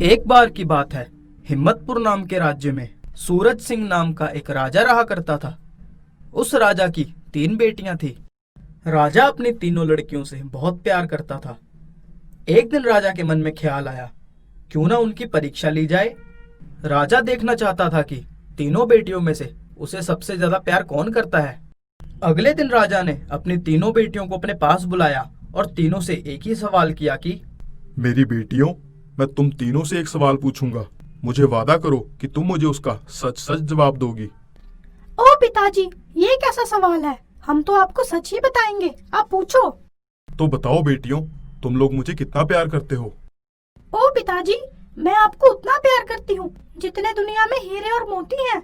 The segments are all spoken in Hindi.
एक बार की बात है। हिम्मतपुर नाम के राज्य में सूरज सिंह नाम का एक राजा रहा करता था। उस राजा की 3 बेटियां थी। राजा अपनी तीनों लड़कियों से बहुत प्यार करता था। एक दिन राजा के मन में ख्याल आया, क्यों ना उनकी परीक्षा ली जाए। राजा देखना चाहता था कि तीनों बेटियों में से उसे सबसे ज्यादा प्यार कौन करता है। अगले दिन राजा ने अपनी तीनों बेटियों को अपने पास बुलाया और तीनों से एक ही सवाल किया कि मेरी बेटियों, मैं तुम तीनों से एक सवाल पूछूंगा। मुझे वादा करो कि तुम मुझे उसका सच सच जवाब दोगी। ओ पिताजी, ये कैसा सवाल है? हम तो आपको सच ही बताएंगे, आप पूछो। तो बताओ बेटियों, तुम लोग मुझे कितना प्यार करते हो? ओ पिताजी, मैं आपको उतना प्यार करती हूँ जितने दुनिया में हीरे और मोती हैं।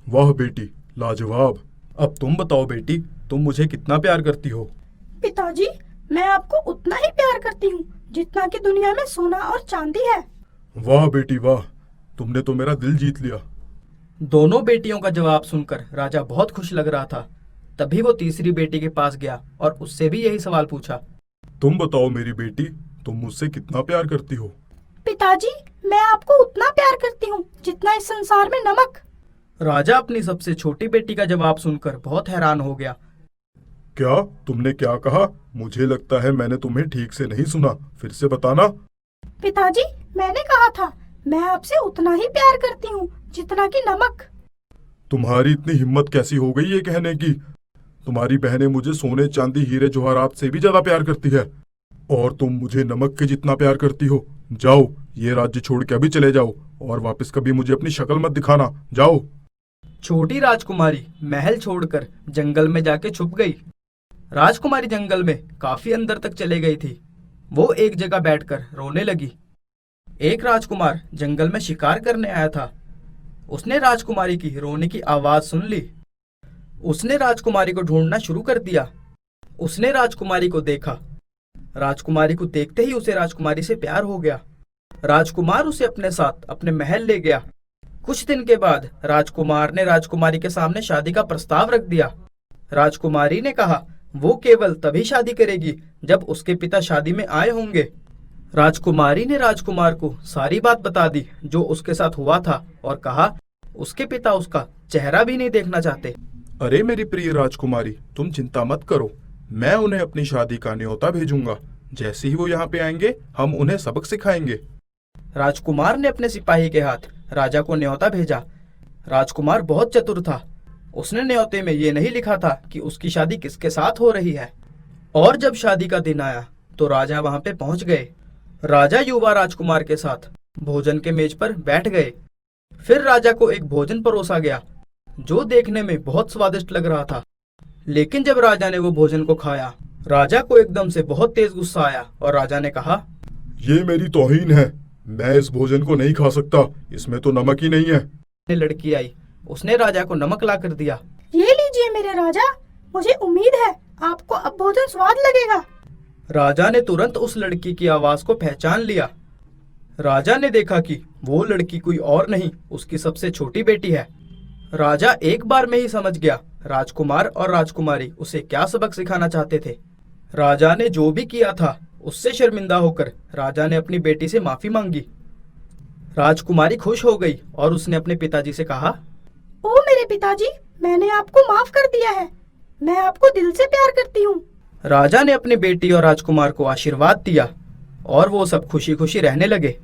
वाह बेटी, लाजवाब। अब तुम बताओ बेटी, तुम मुझे कितना प्यार करती हो? पिताजी, मैं आपको उतना ही प्यार करती हूँ जितना कि दुनिया में सोना और चांदी है। वाह बेटी वाह, तुमने तो मेरा दिल जीत लिया। दोनों बेटियों का जवाब सुनकर राजा बहुत खुश लग रहा था। तभी वो तीसरी बेटी के पास गया और उससे भी यही सवाल पूछा। तुम बताओ मेरी बेटी, तुम मुझसे कितना प्यार करती हो? पिताजी, मैं आपको उतना प्यार करती हूँ जितना इस संसार में नमक। राजा अपनी सबसे छोटी बेटी का जवाब सुनकर बहुत हैरान हो गया। क्या तुमने क्या कहा? मुझे लगता है मैंने तुम्हें ठीक से नहीं सुना, फिर से बताना। पिताजी, मैंने कहा था मैं आपसे उतना ही प्यार करती हूँ जितना कि नमक। तुम्हारी इतनी हिम्मत कैसी हो गई ये कहने की? तुम्हारी बहनें मुझे सोने चांदी हीरे जवाहरात से भी ज्यादा प्यार करती है, और तुम मुझे नमक के जितना प्यार करती हो। जाओ, ये राज्य छोड़ के अभी चले जाओ और वापस कभी मुझे अपनी शक्ल मत दिखाना। जाओ। छोटी राजकुमारी महल छोड़कर जंगल में जाके छुप गई। राजकुमारी जंगल में काफी अंदर तक चले गई थी। वो एक जगह बैठकर रोने लगी। एक राजकुमार जंगल में शिकार करने आया था। उसने राजकुमारी की रोने की आवाज सुन ली। उसने राजकुमारी को ढूंढना शुरू कर दिया। उसने राजकुमारी को देखा। राजकुमारी को देखते ही उसे राजकुमारी से प्यार हो गया। राजकुमार उसे अपने साथ अपने महल ले गया। कुछ दिन के बाद राजकुमार ने राजकुमारी के सामने शादी का प्रस्ताव रख दिया। राजकुमारी ने कहा वो केवल तभी शादी करेगी जब उसके पिता शादी में आए होंगे। राजकुमारी ने राजकुमार को सारी बात बता दी जो उसके साथ हुआ था और कहा उसके पिता उसका चेहरा भी नहीं देखना चाहते। अरे मेरी प्रिय राजकुमारी, तुम चिंता मत करो, मैं उन्हें अपनी शादी का न्योता भेजूंगा। जैसे ही वो यहाँ पे आएंगे हम उन्हें सबक सिखाएंगे। राजकुमार ने अपने सिपाही के हाथ राजा को न्योता भेजा। राजकुमार बहुत चतुर था। उसने न्योते में ये नहीं लिखा था कि उसकी शादी किसके साथ हो रही है। और जब शादी का दिन आया तो राजा वहां पे पहुंच गए। राजा युवा राजकुमार के साथ भोजन के मेज पर बैठ गए। फिर राजा को एक भोजन परोसा गया जो देखने में बहुत स्वादिष्ट लग रहा था। लेकिन जब राजा ने वो भोजन को खाया, राजा को एकदम से बहुत तेज गुस्सा आया और राजा ने कहा, ये मेरी तौहीन है, मैं इस भोजन को नहीं खा सकता, इसमें तो नमक ही नहीं है। लड़की आई, उसने राजा को नमक ला कर दिया। ये लीजिए मेरे राजा, मुझे उम्मीद है आपको अब भोजन स्वाद लगेगा। राजा ने तुरंत उस लड़की की आवाज को पहचान लिया। राजा ने देखा कि वो लड़की कोई और नहीं, उसकी सबसे छोटी बेटी है। राजा एक बार में ही समझ गया राजकुमार और राजकुमारी उसे क्या सबक सिखाना चाहते थे। राजा ने जो भी किया था उससे शर्मिंदा होकर राजा ने अपनी बेटी से माफी मांगी। राजकुमारी खुश हो गई और उसने अपने पिताजी से कहा, ओ मेरे पिताजी, मैंने आपको माफ कर दिया है, मैं आपको दिल से प्यार करती हूँ। राजा ने अपनी बेटी और राजकुमार को आशीर्वाद दिया और वो सब खुशी खुशी रहने लगे।